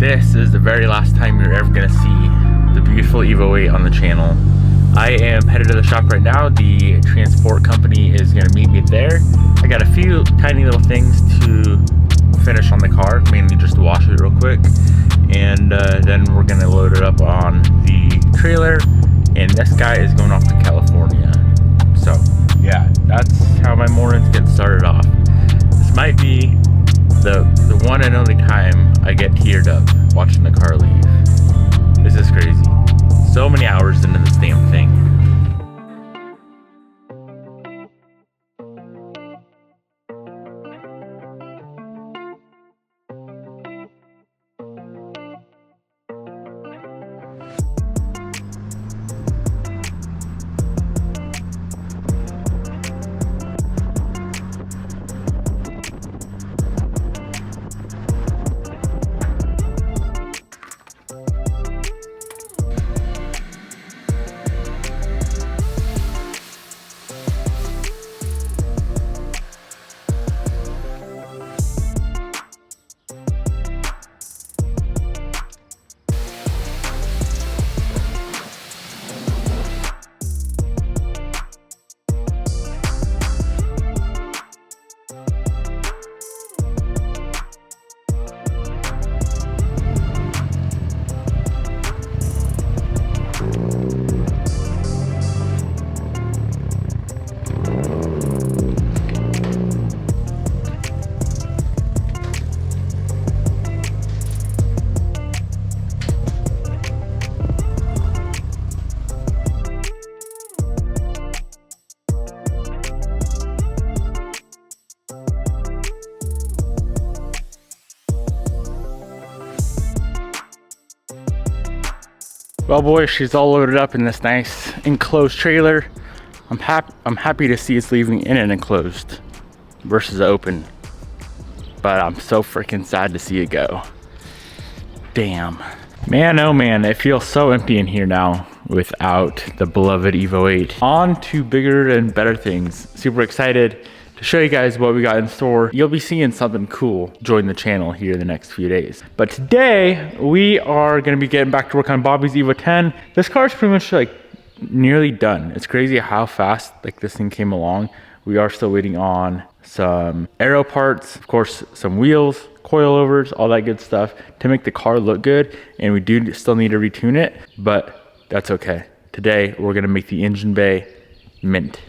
this is the very last time you're ever gonna see the beautiful Evo 8 on the channel. I am headed to the shop right now. The transport company is gonna meet me there. I got a few tiny little things to finish on the car, mainly just to wash it real quick. And then we're gonna load it up on the trailer. And this guy is going off to California. So yeah, that's how my mornings get started off. This might be the one and only time I get teared up watching the car leave. This is crazy. So many hours into this damn thing. Well boys, she's all loaded up in this nice enclosed trailer. I'm happy to see it's leaving in an enclosed versus open. But I'm so freaking sad to see it go. Damn. Man, oh man, it feels so empty in here now without the beloved Evo 8. On to bigger and better things. Super excited to show you guys what we got in store. You'll be seeing something cool join the channel here in the next few days. But today we are gonna be getting back to work on Bobby's Evo 10. This car is pretty much like nearly done. It's crazy how fast like this thing came along. We are still waiting on some aero parts, of course, some wheels, coilovers, all that good stuff to make the car look good. And we do still need to retune it, but that's okay. Today we're gonna make the engine bay mint.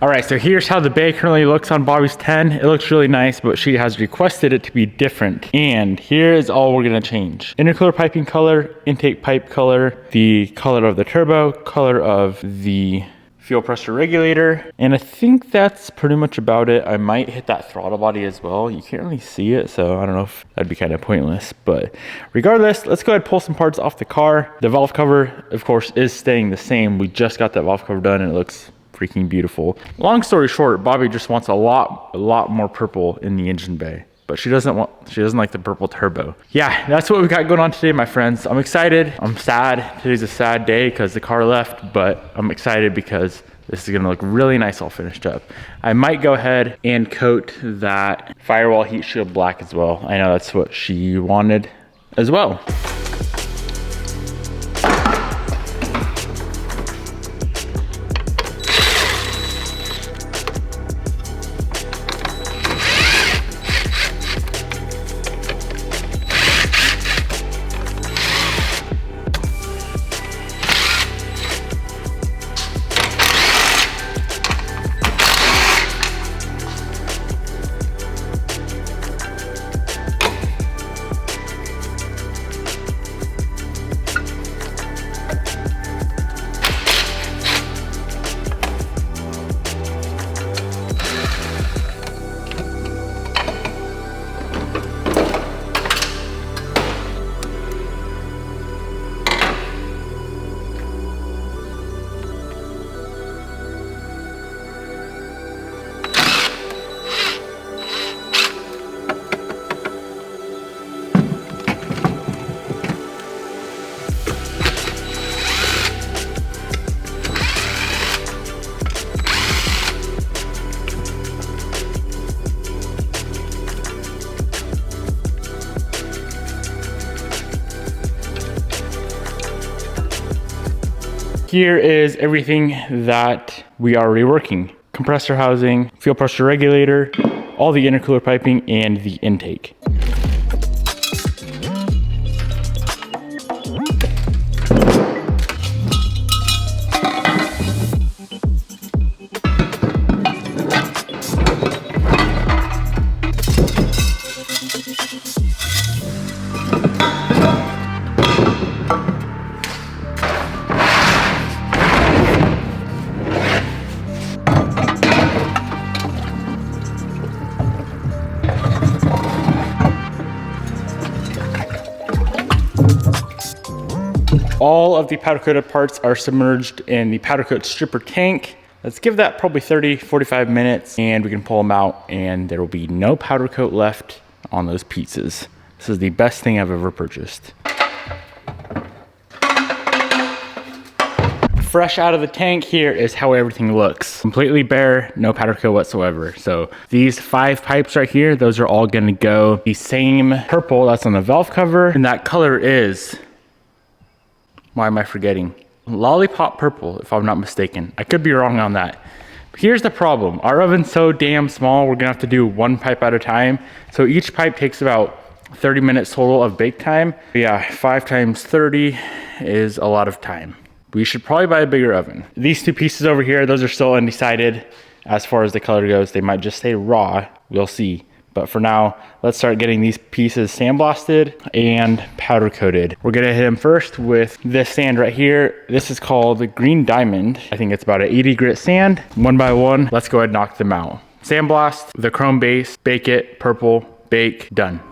All right, so here's how the bay currently looks on Bobby's 10. It looks really nice, but she has requested it to be different. And here is all we're gonna change. Intercooler piping color, intake pipe color, the color of the turbo, color of the fuel pressure regulator. And I think that's pretty much about it. I might hit that throttle body as well. You can't really see it, so I don't know if that'd be kind of pointless. But regardless, let's go ahead and pull some parts off the car. The valve cover, of course, is staying the same. We just got that valve cover done and it looks freaking beautiful. Long story short, Bobby just wants a lot more purple in the engine bay, but she doesn't like the purple turbo. Yeah, that's what we got going on today, my friends. I'm excited. I'm sad. Today's a sad day because the car left, but I'm excited because this is gonna look really nice all finished up. I might go ahead and coat that firewall heat shield black as well. I know that's what she wanted as well. here is everything that we are reworking. Compressor housing, fuel pressure regulator, all the intercooler piping, and the intake. All of the powder coated parts are submerged in the powder coat stripper tank. Let's give that probably 30-45 minutes and we can pull them out and there will be no powder coat left on those pieces. This is the best thing I've ever purchased. Fresh out of the tank, here is how everything looks. Completely bare, no powder coat whatsoever. So these 5 pipes right here, those are all gonna go the same purple that's on the valve cover, and that color is, why am I forgetting? Lollipop purple, if I'm not mistaken. I could be wrong on that. But here's the problem. Our oven's so damn small, we're gonna have to do 1 pipe at a time. So each pipe takes about 30 minutes total of bake time. Yeah, 5 times 30 is a lot of time. We should probably buy a bigger oven. These 2 pieces over here, those are still undecided as far as the color goes. They might just stay raw, we'll see. But for now, let's start getting these pieces sandblasted and powder coated. We're gonna hit them first with this sand right here. This is called the Green Diamond. I think it's about an 80 grit sand. 1 by 1, let's go ahead and knock them out. Sandblast, the chrome base, bake it, purple, bake, done.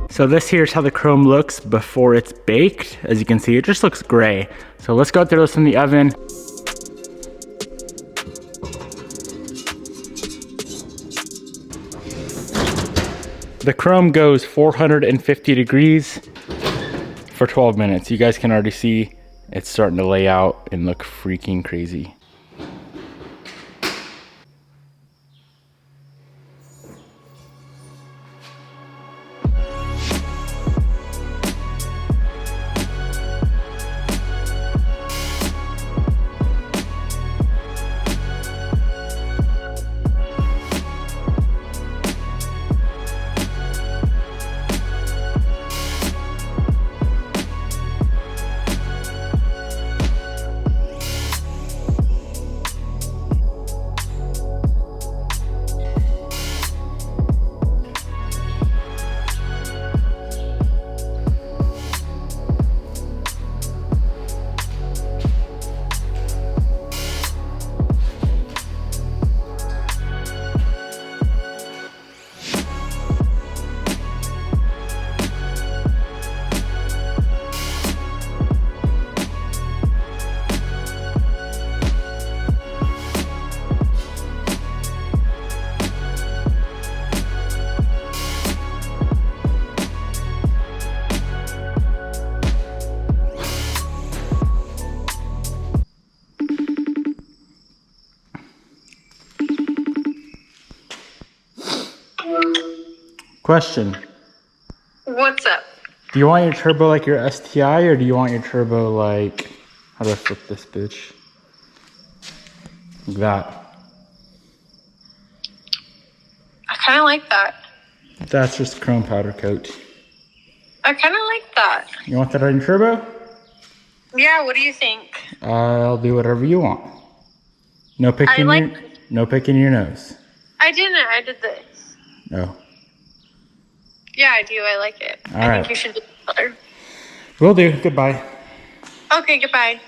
So this here's how the chrome looks before it's baked. As you can see, it just looks gray. So let's go out there, throw this in the oven. The chrome goes 450 degrees for 12 minutes. You guys can already see it's starting to lay out and look freaking crazy. Question. What's up? Do you want your turbo like your STI, or do you want your turbo like, how do I flip this bitch? Like that. I kind of like that. That's just chrome powder coat. I kind of like that. You want that on your turbo? Yeah, what do you think? I'll do whatever you want. No picking your nose. I didn't. I did this. No. Yeah, I do. I like it. All I right. think you should do the color. Will do. Goodbye. Okay, goodbye.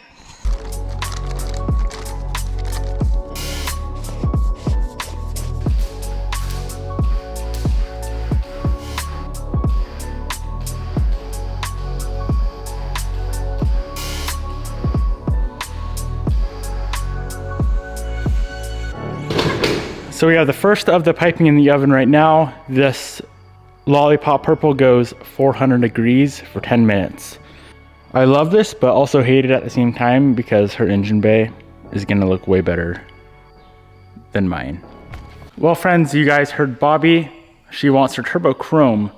So we have the first of the piping in the oven right now. This lollipop purple goes 400 degrees for 10 minutes. I love this, but also hate it at the same time because her engine bay is gonna look way better than mine. Well, friends, you guys heard Bobby. She wants her turbo chrome.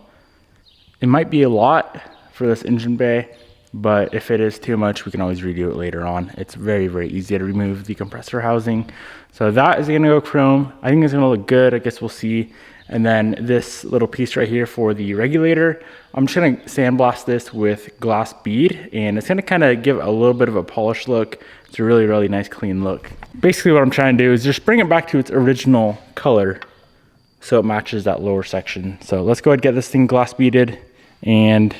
It might be a lot for this engine bay, but if it is too much, we can always redo it later on. It's very, very easy to remove the compressor housing. So that is gonna go chrome. I think it's gonna look good. I guess we'll see. And then this little piece right here for the regulator, I'm just gonna sandblast this with glass bead, and it's gonna kind of give a little bit of a polished look. It's a really, really nice clean look. Basically what I'm trying to do is just bring it back to its original color so it matches that lower section. So let's go ahead and get this thing glass beaded. And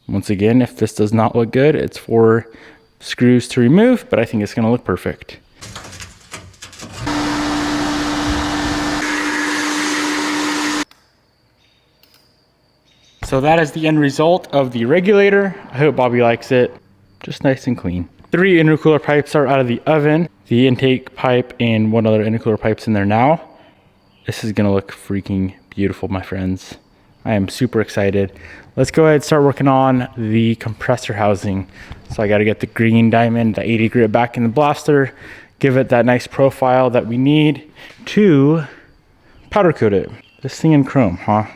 once again, if this does not look good, it's 4 screws to remove, but I think it's gonna look perfect. So that is the end result of the regulator. I hope Bobby likes it. Just nice and clean. 3 intercooler pipes are out of the oven. The intake pipe and 1 other intercooler pipe's in there now. This is gonna look freaking beautiful, my friends. I am super excited. Let's go ahead and start working on the compressor housing. So I gotta get the green diamond, the 80 grit back in the blaster, give it that nice profile that we need to powder coat it. This thing in chrome, huh?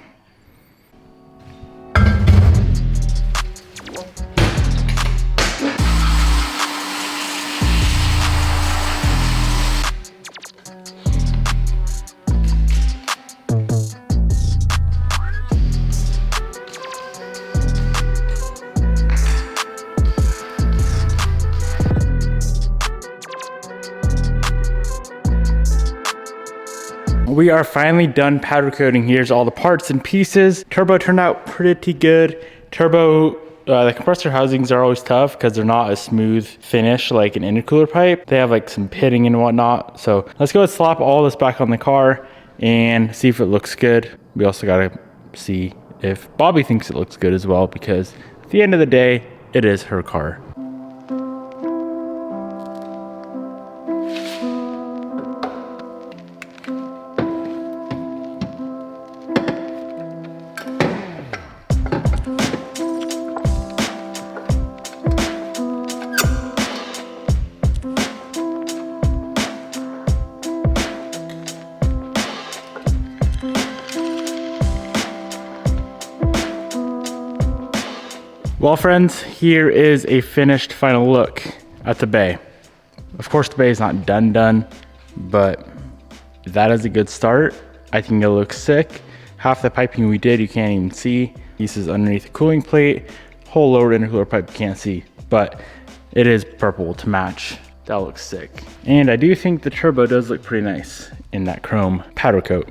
We are finally done powder coating. Here's all the parts and pieces. Turbo turned out pretty good. Turbo, the compressor housings are always tough because they're not a smooth finish like an intercooler pipe. They have like some pitting and whatnot. So let's go and slap all this back on the car and see if it looks good. We also gotta see if Bobby thinks it looks good as well, because at the end of the day, it is her car. Well, friends, here is a finished final look at the bay. Of course, the bay is not done, but that is a good start. I think it looks sick. Half the piping we did, you can't even see. Pieces underneath the cooling plate, whole lower intercooler pipe you can't see, but it is purple to match. That looks sick. And I do think the turbo does look pretty nice in that chrome powder coat.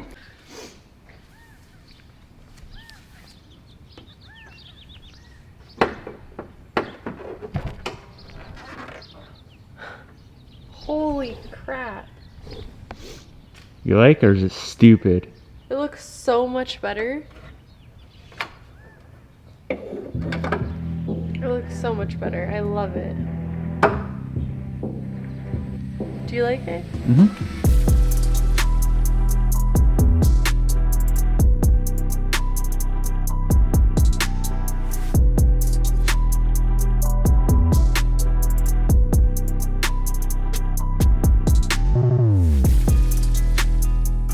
Holy crap. You like, or is it stupid? It looks so much better. It looks so much better. I love it. Do you like it? Mm-hmm.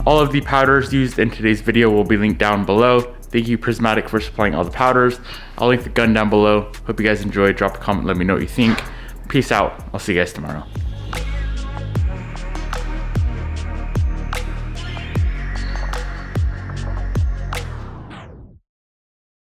All of the powders used in today's video will be linked down below. Thank you Prismatic for supplying all the powders. I'll link the gun down below. Hope you guys enjoyed. Drop a comment, let me know what you think. Peace out. I'll see you guys tomorrow.